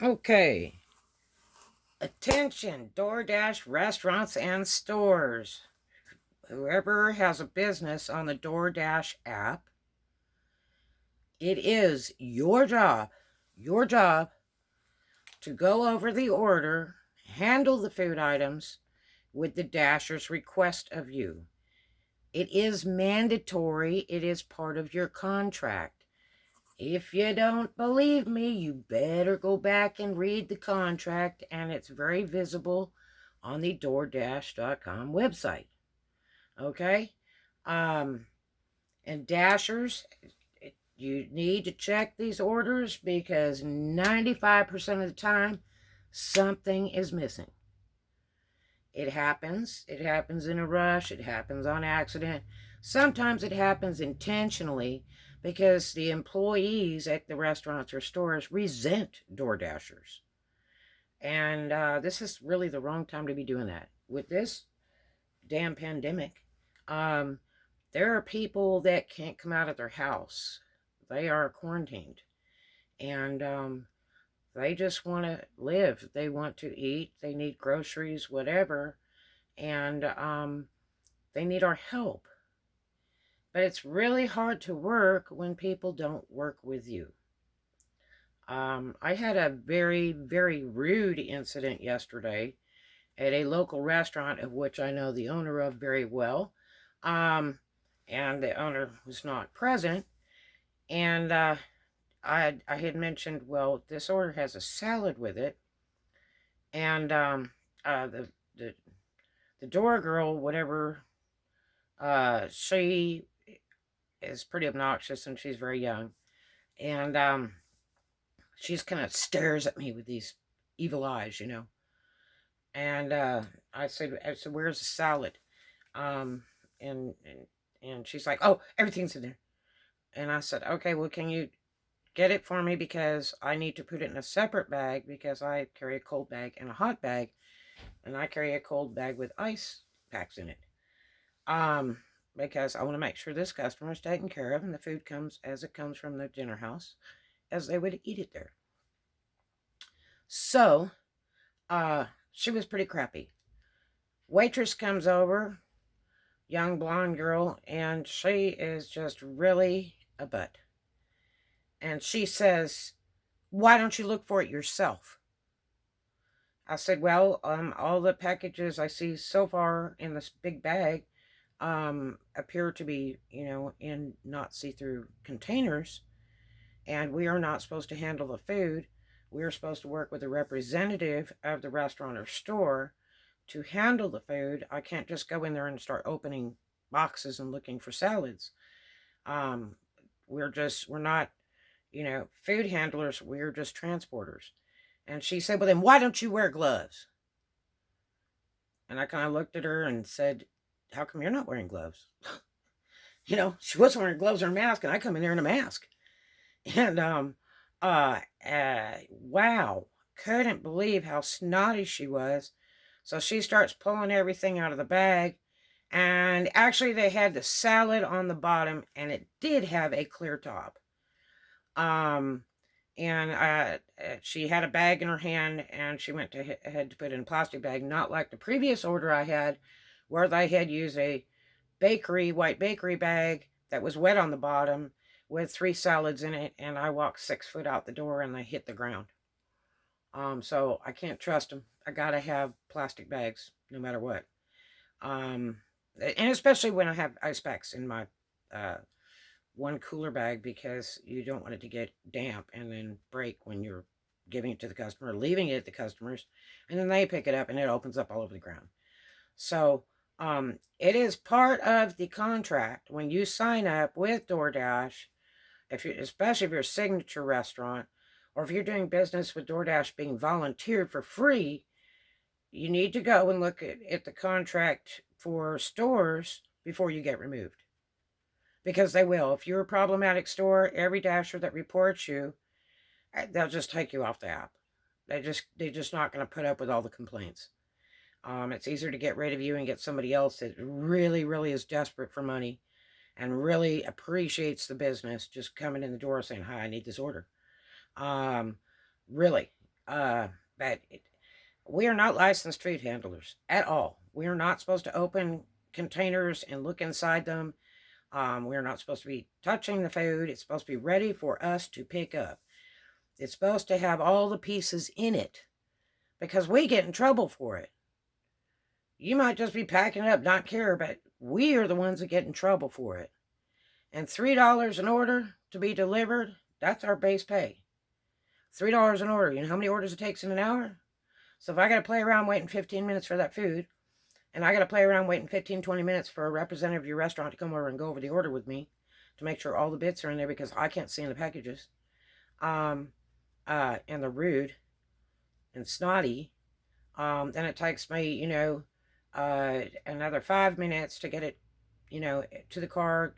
Okay. Attention, Doordash restaurants and stores. Whoever has a business on the Doordash app, it is your job to go over the order, handle the food items with the Dasher's request of you. It is mandatory, it is part of your contract. If you don't believe me, you better go back and read the contract, and it's very visible on the DoorDash.com website. Okay? Um, and Dashers, you need to check these orders because 95% of the time, something is missing. It happens. It happens in a rush. It happens on accident. Sometimes it happens intentionally because the employees at the restaurants or stores resent DoorDashers. And this is really the wrong time to be doing that. With this damn pandemic, um, there are people that can't come out of their house. They are quarantined. And they just want to live. They want to eat. They need groceries, whatever. And they need our help. But it's really hard to work when people don't work with you. I had a very, very rude incident yesterday at a local restaurant of which I know the owner of very well. Um, and the owner was not present. And I had mentioned, well, this order has a salad with it. And the, the door girl, whatever, she is pretty obnoxious and she's very young. And she just kind of stares at me with these evil eyes. And I said, where's the salad? Um, and she's like, oh, everything's in there. And I said, okay, well, can you get it for me because I need to put it in a separate bag because I carry a cold bag and a hot bag, and I carry a cold bag with ice packs in it. Um, because I want to make sure this customer is taken care of and the food comes as it comes from the dinner house, as they would eat it there. So, she was pretty crappy. Waitress comes over, young blonde girl, and she is just really a butt. And she says, why don't you look for it yourself? I said, well, all the packages I see so far in this big bag appear to be, in not see-through containers, and we are not supposed to handle the food. We are supposed to work with a representative of the restaurant or store to handle the food. I can't just go in there and start opening boxes and looking for salads. Um, we're not, food handlers. We're just transporters. And she said, well, then why don't you wear gloves? And I kind of looked at her and said, how come you're not wearing gloves? She wasn't wearing gloves or a mask, and I come in there in a mask. And, wow, couldn't believe how snotty she was. So she starts pulling everything out of the bag. And actually, they had the salad on the bottom, and it did have a clear top. Um, and she had a bag in her hand, and she went to had to put it in a plastic bag, not like the previous order I had, where they had used a white bakery bag that was wet on the bottom with 3 salads in it, and I walked 6 foot out the door and they hit the ground. So I can't trust them. I gotta have plastic bags no matter what. And especially when I have ice packs in my uh, one cooler bag because you don't want it to get damp and then break when you're giving it to the customer, leaving it at the customers, and then they pick it up and it opens up all over the ground. So it is part of the contract when you sign up with DoorDash, especially if you're a signature restaurant, or if you're doing business with DoorDash being volunteered for free, you need to go and look at the contract for stores before you get removed. Because they will. If you're a problematic store, every dasher that reports you, they'll just take you off the app. They're just not going to put up with all the complaints. It's easier to get rid of you and get somebody else that really, really is desperate for money and really appreciates the business just coming in the door saying, hi, I need this order. Really. But we are not licensed food handlers at all. We are not supposed to open containers and look inside them. We are not supposed to be touching the food. It's supposed to be ready for us to pick up. It's supposed to have all the pieces in it because we get in trouble for it. You might just be packing it up, not care, but we are the ones that get in trouble for it. And $3 an order to be delivered, that's our base pay. $3 an order. You know how many orders it takes in an hour? So if I got to play around waiting 15 minutes for that food, and I got to play around waiting 15, 20 minutes for a representative of your restaurant to come over and go over the order with me to make sure all the bits are in there because I can't see in the packages, and they're rude and snotty, then it takes me, another 5 minutes to get it, to the car,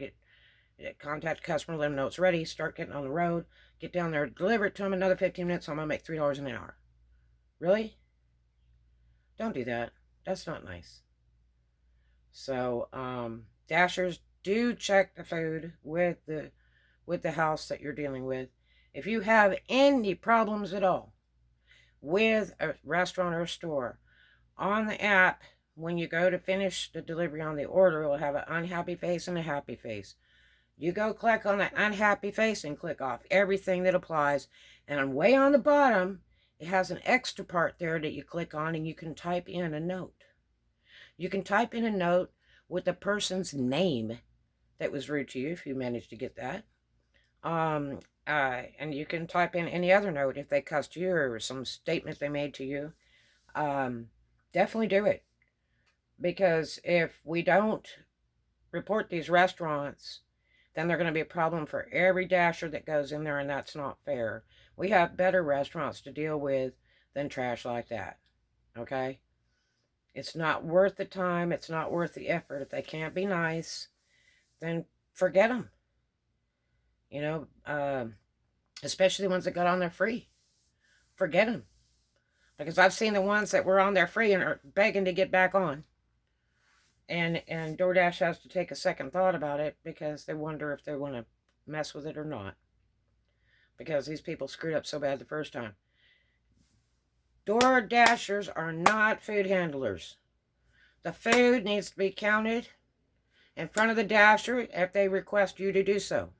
contact the customer, let them know it's ready, start getting on the road, get down there, deliver it to them, another 15 minutes, so I'm going to make $3 an hour. Really? Don't do that. That's not nice. So, Dashers, do check the food with the house that you're dealing with. If you have any problems at all with a restaurant or a store, on the app, when you go to finish the delivery on the order, it will have an unhappy face and a happy face. You go click on that unhappy face and click off everything that applies. And way on the bottom, it has an extra part there that you click on and you can type in a note. You can type in a note with the person's name that was rude to you, if you managed to get that. And you can type in any other note if they cussed you or some statement they made to you. Definitely do it. Because if we don't report these restaurants, then they're going to be a problem for every Dasher that goes in there, and that's not fair. We have better restaurants to deal with than trash like that. Okay? It's not worth the time. It's not worth the effort. If they can't be nice, then forget them. Especially the ones that got on there free. Forget them. Because I've seen the ones that were on there free and are begging to get back on. And Doordash has to take a second thought about it because they wonder if they want to mess with it or not. Because these people screwed up so bad the first time. Doordashers are not food handlers. The food needs to be counted in front of the Dasher if they request you to do so.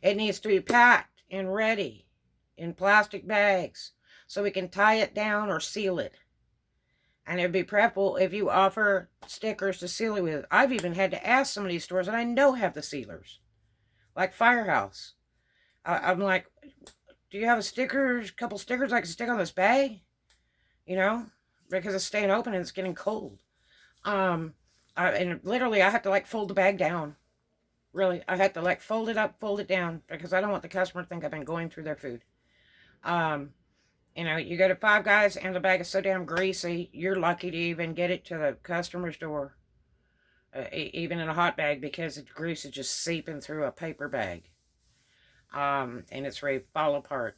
It needs to be packed and ready in plastic bags so we can tie it down or seal it. And it'd be preferable if you offer stickers to seal it with. I've even had to ask some of these stores that I know have the sealers. Like Firehouse. I'm like, do you have a couple stickers I can stick on this bag? Because it's staying open and it's getting cold. And literally I have to fold the bag down. Really, I had to fold it up, fold it down, because I don't want the customer to think I've been going through their food. You go to Five Guys and the bag is so damn greasy, you're lucky to even get it to the customer's door. Even in a hot bag, because the grease is just seeping through a paper bag. And it's ready to fall apart.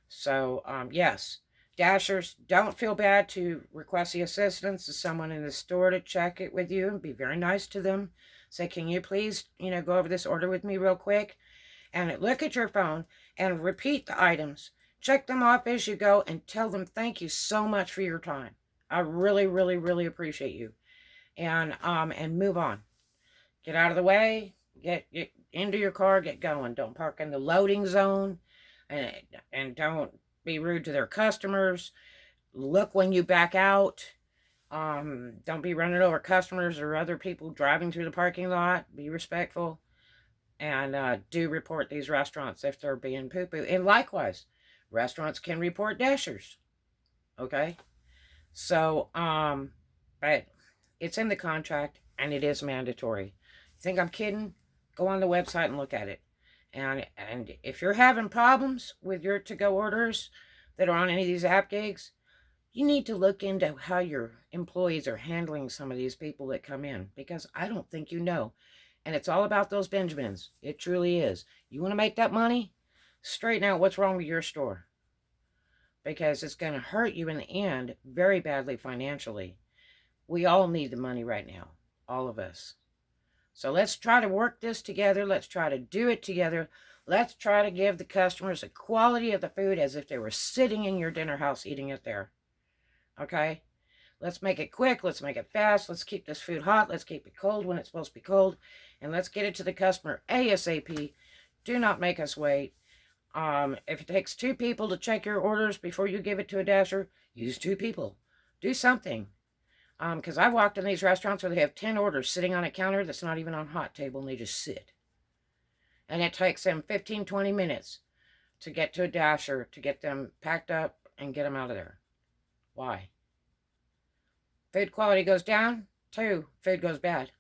So, yes. Dashers, don't feel bad to request the assistance of someone in the store to check it with you. Be very nice to them. Say, can you please, go over this order with me real quick? And look at your phone and repeat the items. Check them off as you go and tell them thank you so much for your time. I really, really, really appreciate you. And move on. Get out of the way. Get into your car. Get going. Don't park in the loading zone. And don't be rude to their customers. Look when you back out. Don't be running over customers or other people driving through the parking lot. Be respectful. And do report these restaurants if they're being poo-poo. And likewise, restaurants can report Dashers. Okay? So, but it's in the contract and it is mandatory. You think I'm kidding? Go on the website and look at it. And if you're having problems with your to-go orders that are on any of these app gigs, you need to look into how your employees are handling some of these people that come in, because I don't think you know. And it's all about those Benjamins. It truly is. You want to make that money? Straighten out what's wrong with your store, because it's going to hurt you in the end very badly financially. We all need the money right now. All of us. So let's try to work this together. Let's try to do it together. Let's try to give the customers the quality of the food as if they were sitting in your dinner house eating it there. Okay? Let's make it quick. Let's make it fast. Let's keep this food hot. Let's keep it cold when it's supposed to be cold. And let's get it to the customer ASAP. Do not make us wait. If it takes 2 people to check your orders before you give it to a dasher, use 2 people. Do something. Because I've walked in these restaurants where they have 10 orders sitting on a counter that's not even on a hot table, and they just sit. And it takes them 15, 20 minutes to get to a dasher, to get them packed up and get them out of there. Why? Food quality goes down. 2, food goes bad.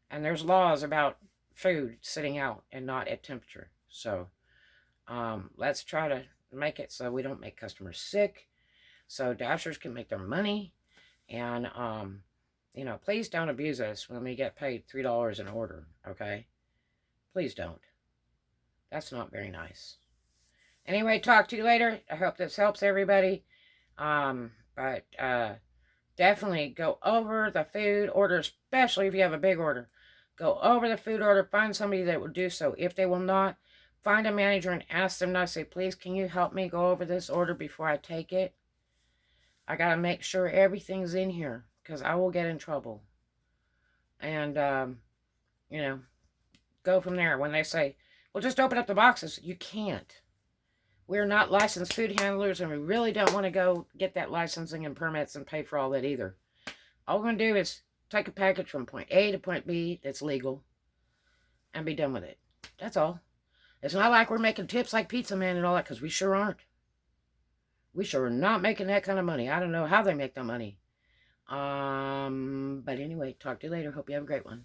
And there's laws about food sitting out and not at temperature. So let's try to make it so we don't make customers sick, so dashers can make their money. And you know, please don't abuse us when we get paid $3 an order. Okay, please don't. That's not very nice. Anyway, talk to you later. I hope this helps everybody. But definitely go over the food order, especially if you have a big order. Go over the food order. Find somebody that will do so. If they will not, find a manager and ask them to say, please, can you help me go over this order before I take it? I got to make sure everything's in here, because I will get in trouble. And, you know, go from there. When they say, well, just open up the boxes, you can't. We're not licensed food handlers, and we really don't want to go get that licensing and permits and pay for all that either. All we're going to do is take a package from point A to point B that's legal and be done with it. That's all. It's not like we're making tips like Pizza Man and all that, because we sure aren't. We sure are not making that kind of money. I don't know how they make the money. But anyway, talk to you later. Hope you have a great one.